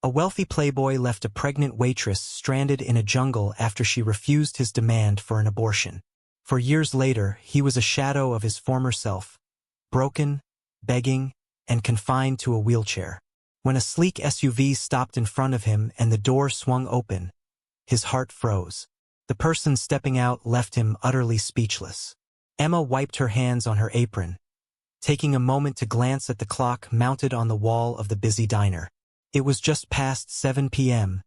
A wealthy playboy left a pregnant waitress stranded in a jungle after she refused his demand for an abortion. For years later, he was a shadow of his former self, broken, begging, and confined to a wheelchair. When a sleek SUV stopped in front of him and the door swung open, his heart froze. The person stepping out left him utterly speechless. Emma wiped her hands on her apron, taking a moment to glance at the clock mounted on the wall of the busy diner. It was just past 7 p.m.,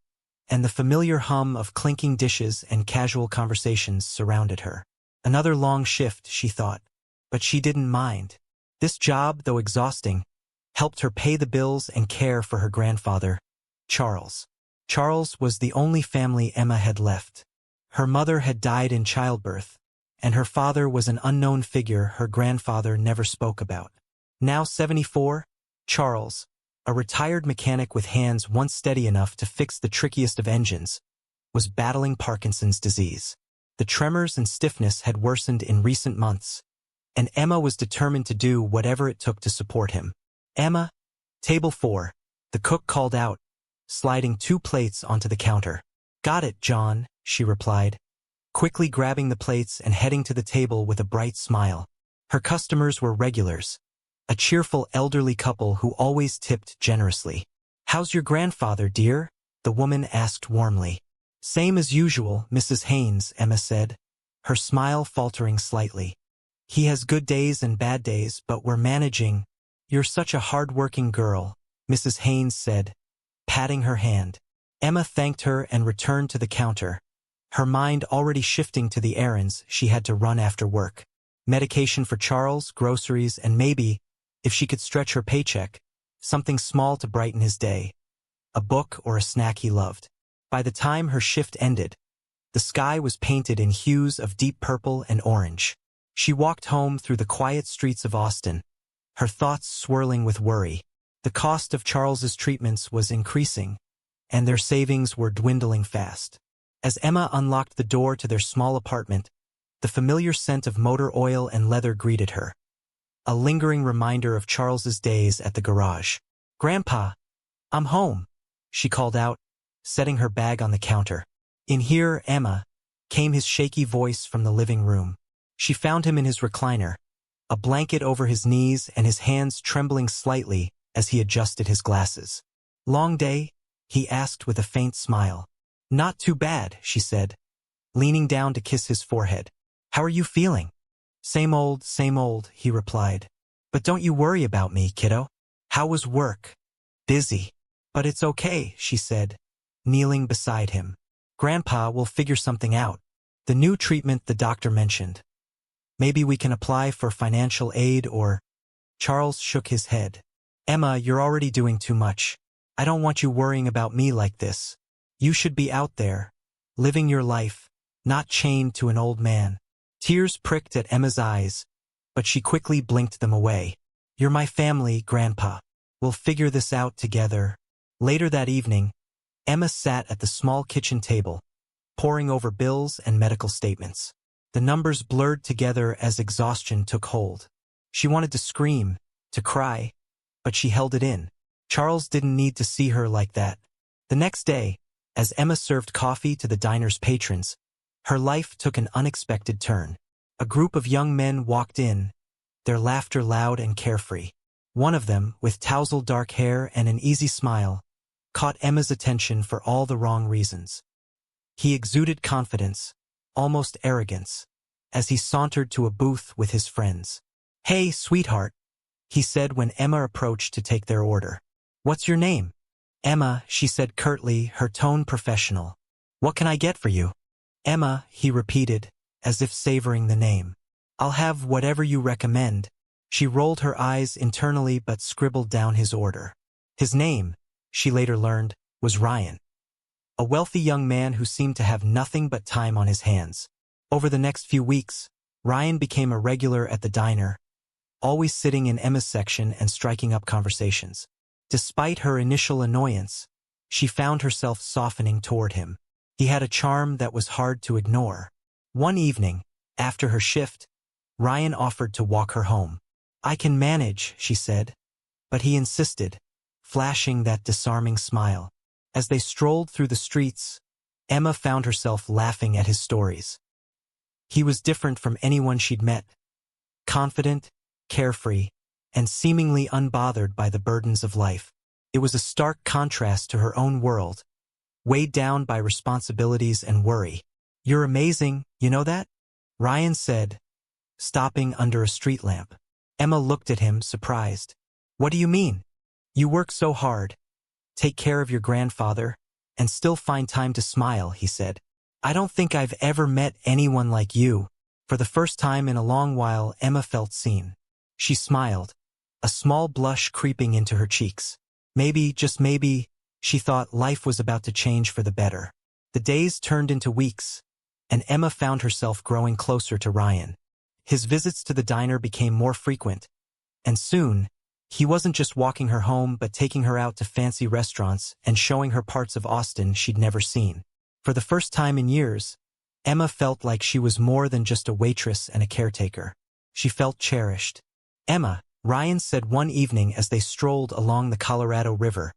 and the familiar hum of clinking dishes and casual conversations surrounded her. Another long shift, she thought, but she didn't mind. This job, though exhausting, helped her pay the bills and care for her grandfather, Charles. Charles was the only family Emma had left. Her mother had died in childbirth, and her father was an unknown figure her grandfather never spoke about. Now 74, Charles, a retired mechanic with hands once steady enough to fix the trickiest of engines, was battling Parkinson's disease. The tremors and stiffness had worsened in recent months, and Emma was determined to do whatever it took to support him. "Emma, table 4, the cook called out, sliding 2 plates onto the counter. "Got it, John," she replied, quickly grabbing the plates and heading to the table with a bright smile. Her customers were regulars, a cheerful elderly couple who always tipped generously. "How's your grandfather, dear?" the woman asked warmly. "Same as usual, Mrs. Haynes," Emma said, her smile faltering slightly. "He has good days and bad days, but we're managing." "You're such a hard-working girl," Mrs. Haynes said, patting her hand. Emma thanked her and returned to the counter, her mind already shifting to the errands she had to run after work. Medication for Charles, groceries, and maybe, if she could stretch her paycheck, something small to brighten his day. A book or a snack he loved. By the time her shift ended, the sky was painted in hues of deep purple and orange. She walked home through the quiet streets of Austin, her thoughts swirling with worry. The cost of Charles's treatments was increasing, and their savings were dwindling fast. As Emma unlocked the door to their small apartment, the familiar scent of motor oil and leather greeted her, a lingering reminder of Charles's days at the garage. "Grandpa, I'm home," she called out, setting her bag on the counter. "In here, Emma," came his shaky voice from the living room. She found him in his recliner, a blanket over his knees and his hands trembling slightly as he adjusted his glasses. "Long day?" he asked with a faint smile. "Not too bad," she said, leaning down to kiss his forehead. "How are you feeling?" Same old," he replied. "But don't you worry about me, kiddo. How was work?" "Busy. But it's okay," she said, kneeling beside him. "Grandpa will figure something out. The new treatment the doctor mentioned. Maybe we can apply for financial aid or—" Charles shook his head. "Emma, you're already doing too much. I don't want you worrying about me like this. You should be out there, living your life, not chained to an old man." Tears pricked at Emma's eyes, but she quickly blinked them away. "You're my family, Grandpa. We'll figure this out together." Later that evening, Emma sat at the small kitchen table, poring over bills and medical statements. The numbers blurred together as exhaustion took hold. She wanted to scream, to cry, but she held it in. Charles didn't need to see her like that. The next day, as Emma served coffee to the diner's patrons, her life took an unexpected turn. A group of young men walked in, their laughter loud and carefree. One of them, with tousled dark hair and an easy smile, caught Emma's attention for all the wrong reasons. He exuded confidence, almost arrogance, as he sauntered to a booth with his friends. "Hey, sweetheart," he said when Emma approached to take their order. "What's your name?" "Emma," she said curtly, her tone professional. "What can I get for you?" "Emma," he repeated, as if savoring the name. "I'll have whatever you recommend." She rolled her eyes internally but scribbled down his order. His name, she later learned, was Ryan, a wealthy young man who seemed to have nothing but time on his hands. Over the next few weeks, Ryan became a regular at the diner, always sitting in Emma's section and striking up conversations. Despite her initial annoyance, she found herself softening toward him. He had a charm that was hard to ignore. One evening, after her shift, Ryan offered to walk her home. "I can manage," she said, but he insisted, flashing that disarming smile. As they strolled through the streets, Emma found herself laughing at his stories. He was different from anyone she'd met, confident, carefree, and seemingly unbothered by the burdens of life. It was a stark contrast to her own world, weighed down by responsibilities and worry. "You're amazing, you know that?" Ryan said, stopping under a street lamp. Emma looked at him, surprised. "What do you mean? You work so hard, take care of your grandfather, and still find time to smile," he said. "I don't think I've ever met anyone like you." For the first time in a long while, Emma felt seen. She smiled, a small blush creeping into her cheeks. Maybe, just maybe, she thought life was about to change for the better. The days turned into weeks, and Emma found herself growing closer to Ryan. His visits to the diner became more frequent, and soon, he wasn't just walking her home but taking her out to fancy restaurants and showing her parts of Austin she'd never seen. For the first time in years, Emma felt like she was more than just a waitress and a caretaker. She felt cherished. "Emma," Ryan said one evening as they strolled along the Colorado River,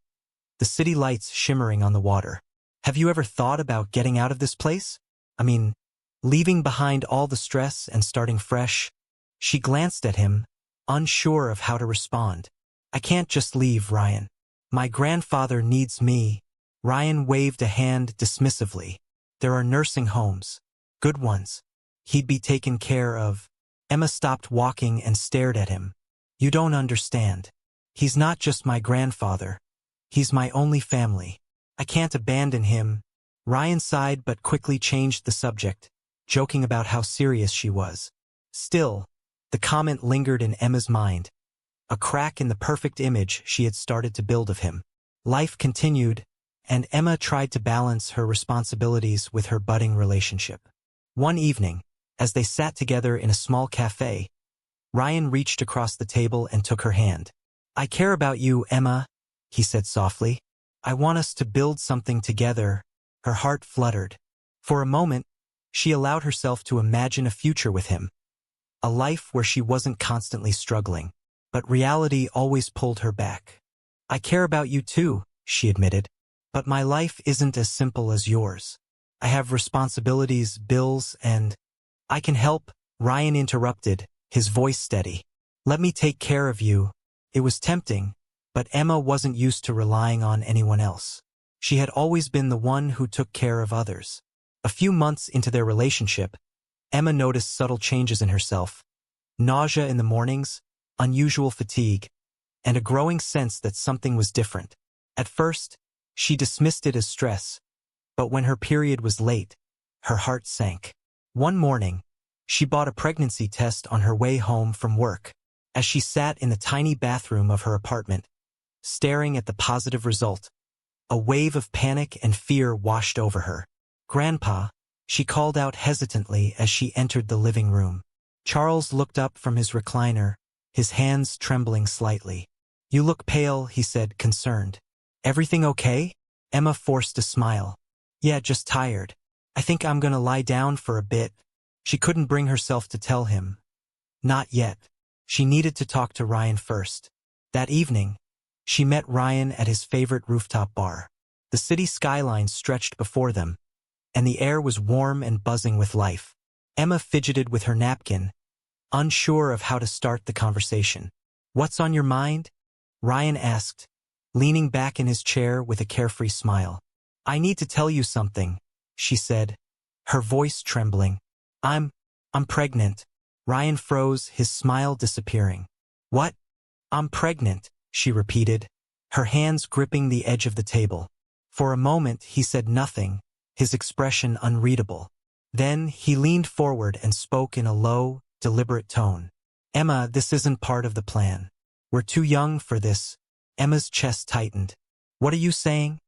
the city lights shimmering on the water. "Have you ever thought about getting out of this place? I mean, leaving behind all the stress and starting fresh?" She glanced at him, unsure of how to respond. "I can't just leave, Ryan. My grandfather needs me." Ryan waved a hand dismissively. "There are nursing homes. Good ones. He'd be taken care of." Emma stopped walking and stared at him. "You don't understand. He's not just my grandfather. He's my only family. I can't abandon him." Ryan sighed but quickly changed the subject, joking about how serious she was. Still, the comment lingered in Emma's mind, a crack in the perfect image she had started to build of him. Life continued, and Emma tried to balance her responsibilities with her budding relationship. One evening, as they sat together in a small cafe, Ryan reached across the table and took her hand. "I care about you, Emma," he said softly. "I want us to build something together." Her heart fluttered. For a moment, she allowed herself to imagine a future with him, a life where she wasn't constantly struggling. But reality always pulled her back. "I care about you too," she admitted. "But my life isn't as simple as yours. I have responsibilities, bills, and—" "I can help," Ryan interrupted, his voice steady. "Let me take care of you." It was tempting, but Emma wasn't used to relying on anyone else. She had always been the one who took care of others. A few months into their relationship, Emma noticed subtle changes in herself: nausea in the mornings, unusual fatigue, and a growing sense that something was different. At first, she dismissed it as stress, but when her period was late, her heart sank. One morning, she bought a pregnancy test on her way home from work. As she sat in the tiny bathroom of her apartment, staring at the positive result, a wave of panic and fear washed over her. "Grandpa," she called out hesitantly as she entered the living room. Charles looked up from his recliner, his hands trembling slightly. "You look pale," he said, concerned. "Everything okay?" Emma forced a smile. "Yeah, just tired. I think I'm gonna lie down for a bit." She couldn't bring herself to tell him. Not yet. She needed to talk to Ryan first. That evening, she met Ryan at his favorite rooftop bar. The city skyline stretched before them, and the air was warm and buzzing with life. Emma fidgeted with her napkin, unsure of how to start the conversation. "What's on your mind?" Ryan asked, leaning back in his chair with a carefree smile. "I need to tell you something," she said, her voice trembling. I'm pregnant." Ryan froze, his smile disappearing. "What?" "I'm pregnant," she repeated, her hands gripping the edge of the table. For a moment, he said nothing, his expression unreadable. Then he leaned forward and spoke in a low, deliberate tone. "Emma, this isn't part of the plan. We're too young for this." Emma's chest tightened. "What are you saying?"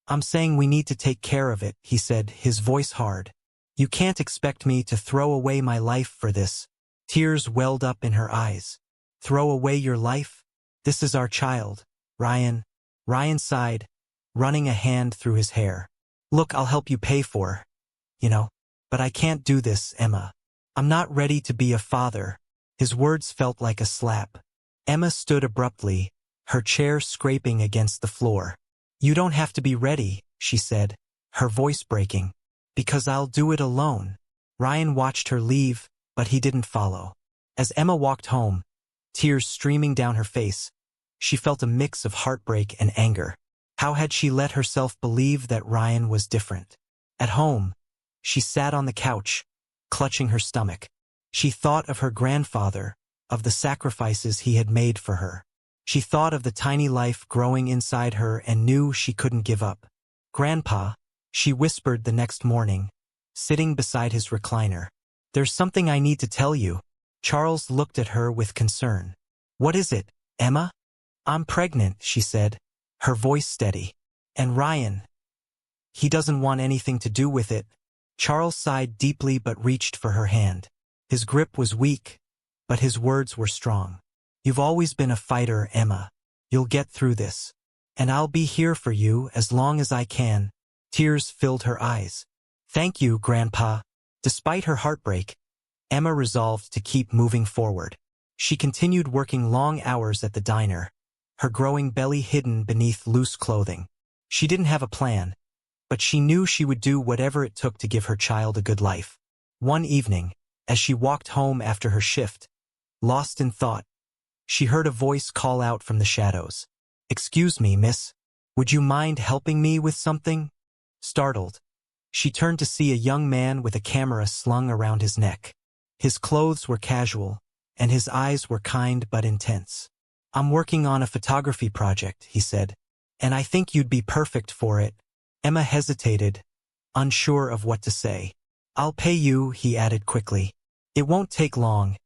"I'm saying we need to take care of it," he said, his voice hard. "You can't expect me to throw away my life for this." Tears welled up in her eyes. "Throw away your life? This is our child, Ryan." Ryan sighed, running a hand through his hair. "Look, I'll help you pay for, but I can't do this, Emma. I'm not ready to be a father." His words felt like a slap. Emma stood abruptly, her chair scraping against the floor. "You don't have to be ready," she said, her voice breaking. Because I'll do it alone. Ryan watched her leave, but he didn't follow. As Emma walked home, tears streaming down her face, she felt a mix of heartbreak and anger. How had she let herself believe that Ryan was different? At home, she sat on the couch, clutching her stomach. She thought of her grandfather, of the sacrifices he had made for her. She thought of the tiny life growing inside her and knew she couldn't give up. "Grandpa," she whispered the next morning, sitting beside his recliner. "There's something I need to tell you." Charles looked at her with concern. "What is it, Emma?" "I'm pregnant," she said, her voice steady. "And Ryan, he doesn't want anything to do with it." Charles sighed deeply but reached for her hand. His grip was weak, but his words were strong. "You've always been a fighter, Emma. You'll get through this. And I'll be here for you as long as I can." Tears filled her eyes. "Thank you, Grandpa." Despite her heartbreak, Emma resolved to keep moving forward. She continued working long hours at the diner, her growing belly hidden beneath loose clothing. She didn't have a plan, but she knew she would do whatever it took to give her child a good life. One evening, as she walked home after her shift, lost in thought, she heard a voice call out from the shadows. "Excuse me, miss. Would you mind helping me with something?" Startled, she turned to see a young man with a camera slung around his neck. His clothes were casual, and his eyes were kind but intense. "I'm working on a photography project," he said, "and I think you'd be perfect for it." Emma hesitated, unsure of what to say. "I'll pay you," he added quickly. "It won't take long,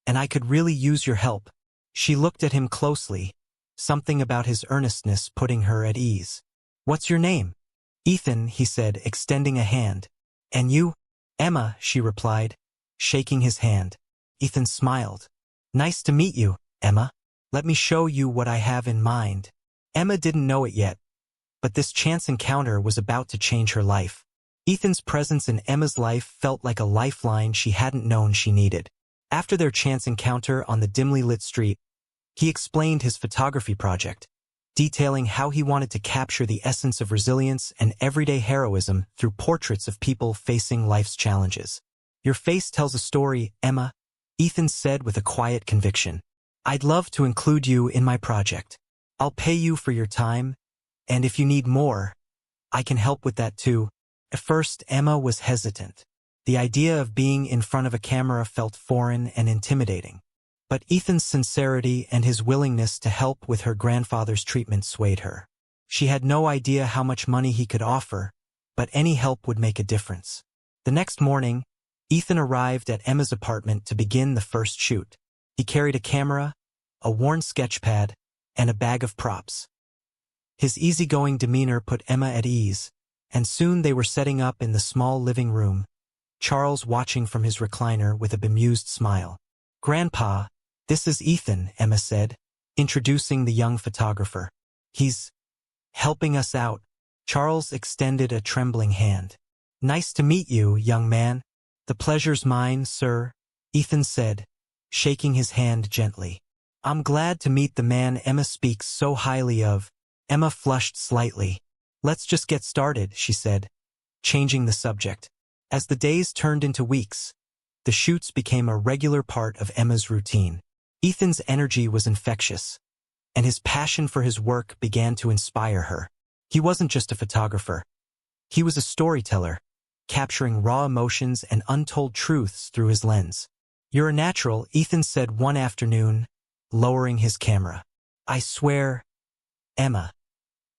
and I could really use your help." She looked at him closely, something about his earnestness putting her at ease. "What's your name?" "Ethan," he said, extending a hand. "And you?" "Emma," she replied, shaking his hand. Ethan smiled. "Nice to meet you, Emma. Let me show you what I have in mind." Emma didn't know it yet, but this chance encounter was about to change her life. Ethan's presence in Emma's life felt like a lifeline she hadn't known she needed. After their chance encounter on the dimly lit street, he explained his photography project, detailing how he wanted to capture the essence of resilience and everyday heroism through portraits of people facing life's challenges. "Your face tells a story, Emma," Ethan said with a quiet conviction. "I'd love to include you in my project. I'll pay you for your time, and if you need more, I can help with that too." At first, Emma was hesitant. The idea of being in front of a camera felt foreign and intimidating. But Ethan's sincerity and his willingness to help with her grandfather's treatment swayed her. She had no idea how much money he could offer, but any help would make a difference. The next morning, Ethan arrived at Emma's apartment to begin the first shoot. He carried a camera, a worn sketchpad, and a bag of props. His easygoing demeanor put Emma at ease, and soon they were setting up in the small living room, Charles watching from his recliner with a bemused smile. "Grandpa, this is Ethan," Emma said, introducing the young photographer. "He's helping us out." Charles extended a trembling hand. "Nice to meet you, young man." "The pleasure's mine, sir," Ethan said, shaking his hand gently. "I'm glad to meet the man Emma speaks so highly of." Emma flushed slightly. "Let's just get started," she said, changing the subject. As the days turned into weeks, the shoots became a regular part of Emma's routine. Ethan's energy was infectious, and his passion for his work began to inspire her. He wasn't just a photographer. He was a storyteller, capturing raw emotions and untold truths through his lens. "You're a natural," Ethan said one afternoon, lowering his camera. "I swear, Emma,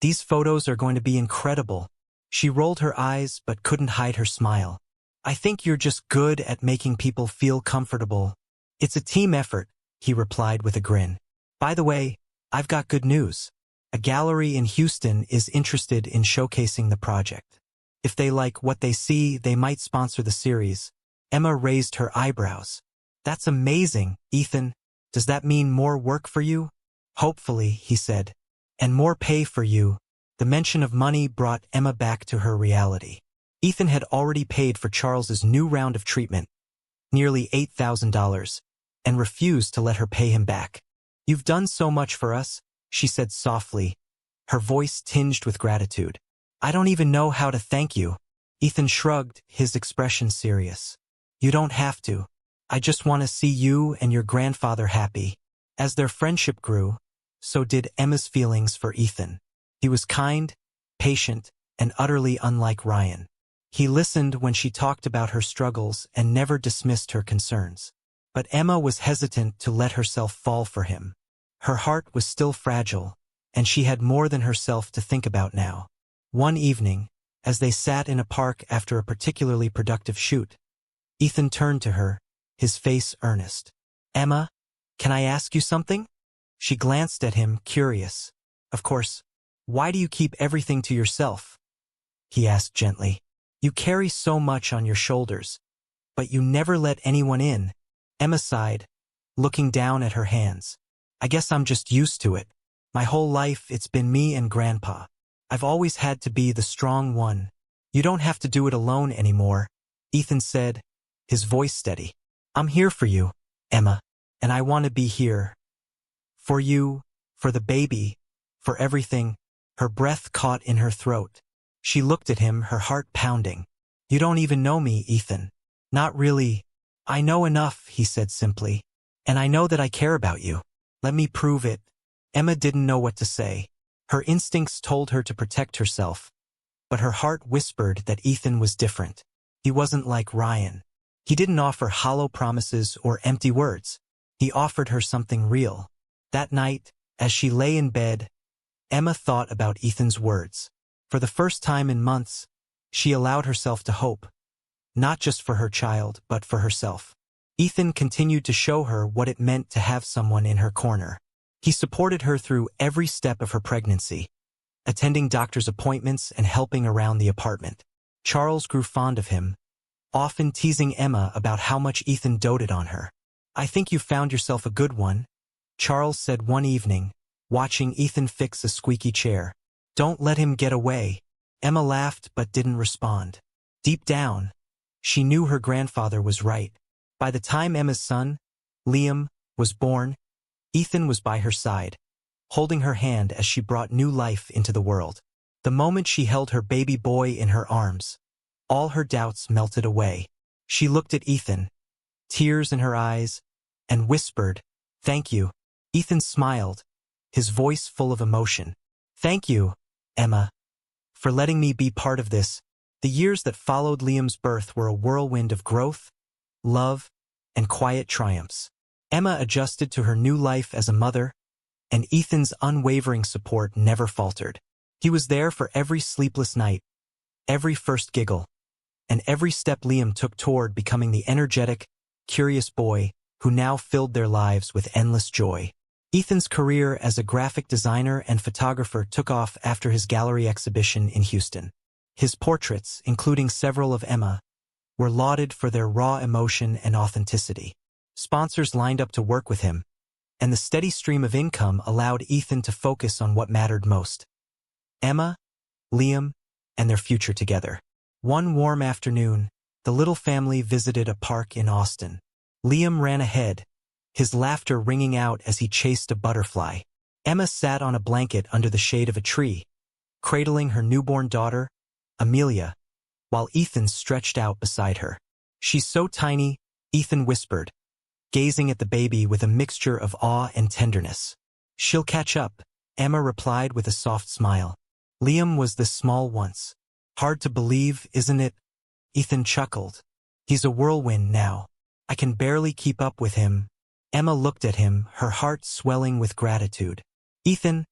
these photos are going to be incredible." She rolled her eyes but couldn't hide her smile. "I think you're just good at making people feel comfortable." "It's a team effort," he replied with a grin. "By the way, I've got good news. A gallery in Houston is interested in showcasing the project. If they like what they see, they might sponsor the series." Emma raised her eyebrows. "That's amazing, Ethan. Does that mean more work for you?" "Hopefully," he said. "And more pay for you." The mention of money brought Emma back to her reality. Ethan had already paid for Charles's new round of treatment, nearly $8,000, and refused to let her pay him back. "You've done so much for us," she said softly, her voice tinged with gratitude. I don't even know how to thank you. Ethan shrugged, his expression serious. You don't have to. I just want to see you and your grandfather happy. As their friendship grew, so did Emma's feelings for Ethan. He was kind, patient, and utterly unlike Ryan. He listened when she talked about her struggles and never dismissed her concerns. But Emma was hesitant to let herself fall for him. Her heart was still fragile, and she had more than herself to think about now. One evening, as they sat in a park after a particularly productive shoot, Ethan turned to her, his face earnest. Emma, can I ask you something? She glanced at him, curious. Of course. Why do you keep everything to yourself? He asked gently. You carry so much on your shoulders, but you never let anyone in. Emma sighed, looking down at her hands. I guess I'm just used to it. My whole life it's been me and Grandpa. I've always had to be the strong one. You don't have to do it alone anymore, Ethan said, his voice steady. I'm here for you, Emma, and I want to be here. For you, for the baby, for everything. Her breath caught in her throat. She looked at him, her heart pounding. You don't even know me, Ethan. Not really. I know enough, he said simply. And I know that I care about you. Let me prove it. Emma didn't know what to say. Her instincts told her to protect herself, but her heart whispered that Ethan was different. He wasn't like Ryan. He didn't offer hollow promises or empty words. He offered her something real. That night, as she lay in bed, Emma thought about Ethan's words. For the first time in months, she allowed herself to hope, not just for her child, but for herself. Ethan continued to show her what it meant to have someone in her corner. He supported her through every step of her pregnancy, attending doctor's appointments and helping around the apartment. Charles grew fond of him, often teasing Emma about how much Ethan doted on her. I think you found yourself a good one, Charles said one evening, watching Ethan fix a squeaky chair. Don't let him get away. Emma laughed but didn't respond. Deep down, she knew her grandfather was right. By the time Emma's son, Liam, was born, Ethan was by her side, holding her hand as she brought new life into the world. The moment she held her baby boy in her arms, all her doubts melted away. She looked at Ethan, tears in her eyes, and whispered, "Thank you." Ethan smiled, his voice full of emotion. "Thank you, Emma, for letting me be part of this." The years that followed Liam's birth were a whirlwind of growth, love, and quiet triumphs. Emma adjusted to her new life as a mother, and Ethan's unwavering support never faltered. He was there for every sleepless night, every first giggle, and every step Liam took toward becoming the energetic, curious boy who now filled their lives with endless joy. Ethan's career as a graphic designer and photographer took off after his gallery exhibition in Houston. His portraits, including several of Emma, were lauded for their raw emotion and authenticity. Sponsors lined up to work with him, and the steady stream of income allowed Ethan to focus on what mattered most: Emma, Liam, and their future together. One warm afternoon, the little family visited a park in Austin. Liam ran ahead, his laughter ringing out as he chased a butterfly. Emma sat on a blanket under the shade of a tree, cradling her newborn daughter, Amelia, while Ethan stretched out beside her. "She's so tiny," Ethan whispered, gazing at the baby with a mixture of awe and tenderness. "She'll catch up," Emma replied with a soft smile. Liam was this small once. "Hard to believe, isn't it?" Ethan chuckled. "He's a whirlwind now. I can barely keep up with him." Emma looked at him, her heart swelling with gratitude. "Ethan,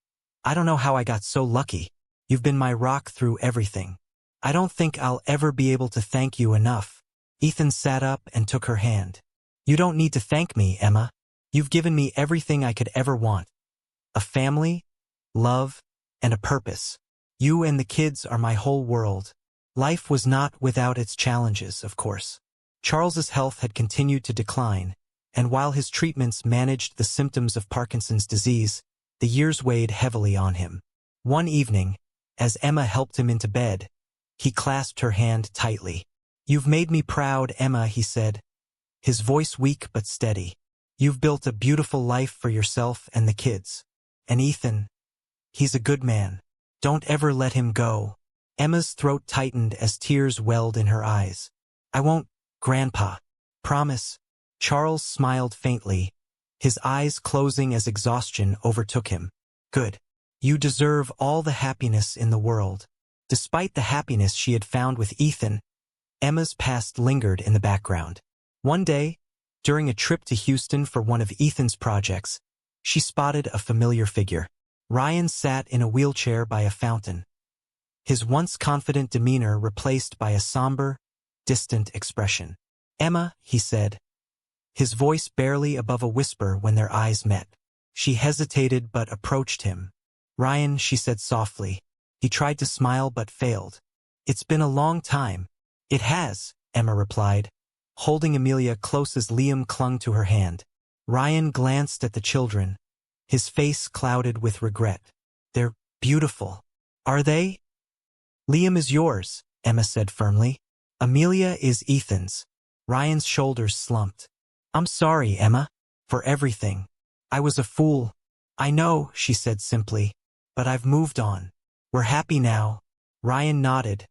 I don't know how I got so lucky. You've been my rock through everything. I don't think I'll ever be able to thank you enough." Ethan sat up and took her hand. "You don't need to thank me, Emma. You've given me everything I could ever want. A family, love, and a purpose. You and the kids are my whole world." Life was not without its challenges, of course. Charles's health had continued to decline, and while his treatments managed the symptoms of Parkinson's disease, the years weighed heavily on him. One evening, as Emma helped him into bed, he clasped her hand tightly. "You've made me proud, Emma," he said, his voice weak but steady. "You've built a beautiful life for yourself and the kids. And Ethan, he's a good man. Don't ever let him go." Emma's throat tightened as tears welled in her eyes. I won't, Grandpa. Promise. Charles smiled faintly, his eyes closing as exhaustion overtook him. Good. You deserve all the happiness in the world. Despite the happiness she had found with Ethan, Emma's past lingered in the background. One day, during a trip to Houston for one of Ethan's projects, she spotted a familiar figure. Ryan sat in a wheelchair by a fountain, his once confident demeanor replaced by a somber, distant expression. Emma, he said, his voice barely above a whisper when their eyes met. She hesitated but approached him. Ryan, she said softly. He tried to smile but failed. It's been a long time. It has, Emma replied, holding Amelia close as Liam clung to her hand. Ryan glanced at the children, his face clouded with regret. They're beautiful. Are they? Liam is yours, Emma said firmly. Amelia is Ethan's. Ryan's shoulders slumped. I'm sorry, Emma, for everything. I was a fool. I know, she said simply, but I've moved on. We're happy now. Ryan nodded,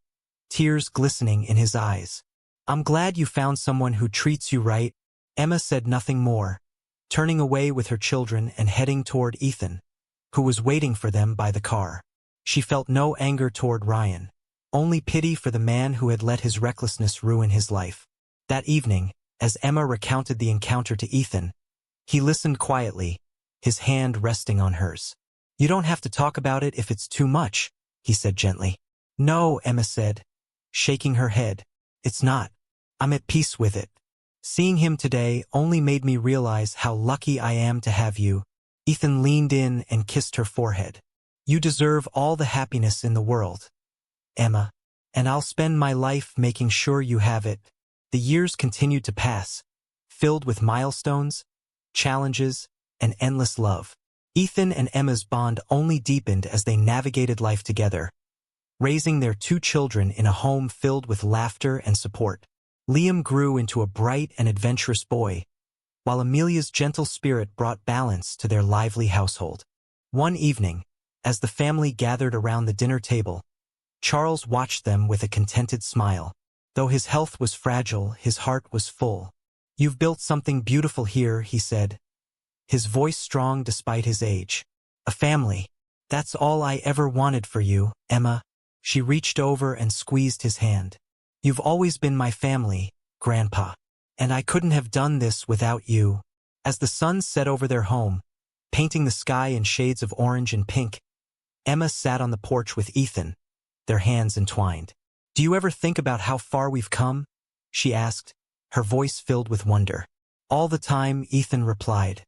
tears glistening in his eyes. I'm glad you found someone who treats you right. Emma said nothing more, turning away with her children and heading toward Ethan, who was waiting for them by the car. She felt no anger toward Ryan, only pity for the man who had let his recklessness ruin his life. That evening, as Emma recounted the encounter to Ethan, he listened quietly, his hand resting on hers. You don't have to talk about it if it's too much, he said gently. No, Emma said, shaking her head. It's not. I'm at peace with it. Seeing him today only made me realize how lucky I am to have you. Ethan leaned in and kissed her forehead. You deserve all the happiness in the world, Emma, and I'll spend my life making sure you have it. The years continued to pass, filled with milestones, challenges, and endless love. Ethan and Emma's bond only deepened as they navigated life together, raising their 2 children in a home filled with laughter and support. Liam grew into a bright and adventurous boy, while Amelia's gentle spirit brought balance to their lively household. One evening, as the family gathered around the dinner table, Charles watched them with a contented smile. Though his health was fragile, his heart was full. You've built something beautiful here, he said, his voice strong despite his age. A family. That's all I ever wanted for you, Emma. She reached over and squeezed his hand. You've always been my family, Grandpa, and I couldn't have done this without you. As the sun set over their home, painting the sky in shades of orange and pink, Emma sat on the porch with Ethan, their hands entwined. Do you ever think about how far we've come? She asked, her voice filled with wonder. All the time, Ethan replied.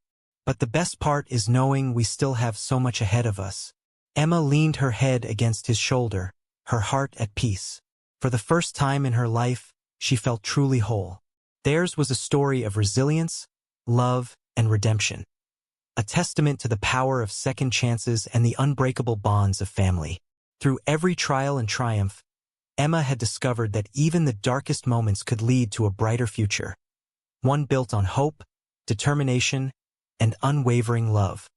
But the best part is knowing we still have so much ahead of us. Emma leaned her head against his shoulder, her heart at peace. For the first time in her life, she felt truly whole. Theirs was a story of resilience, love, and redemption. A testament to the power of second chances and the unbreakable bonds of family. Through every trial and triumph, Emma had discovered that even the darkest moments could lead to a brighter future. One built on hope, determination, and unwavering love.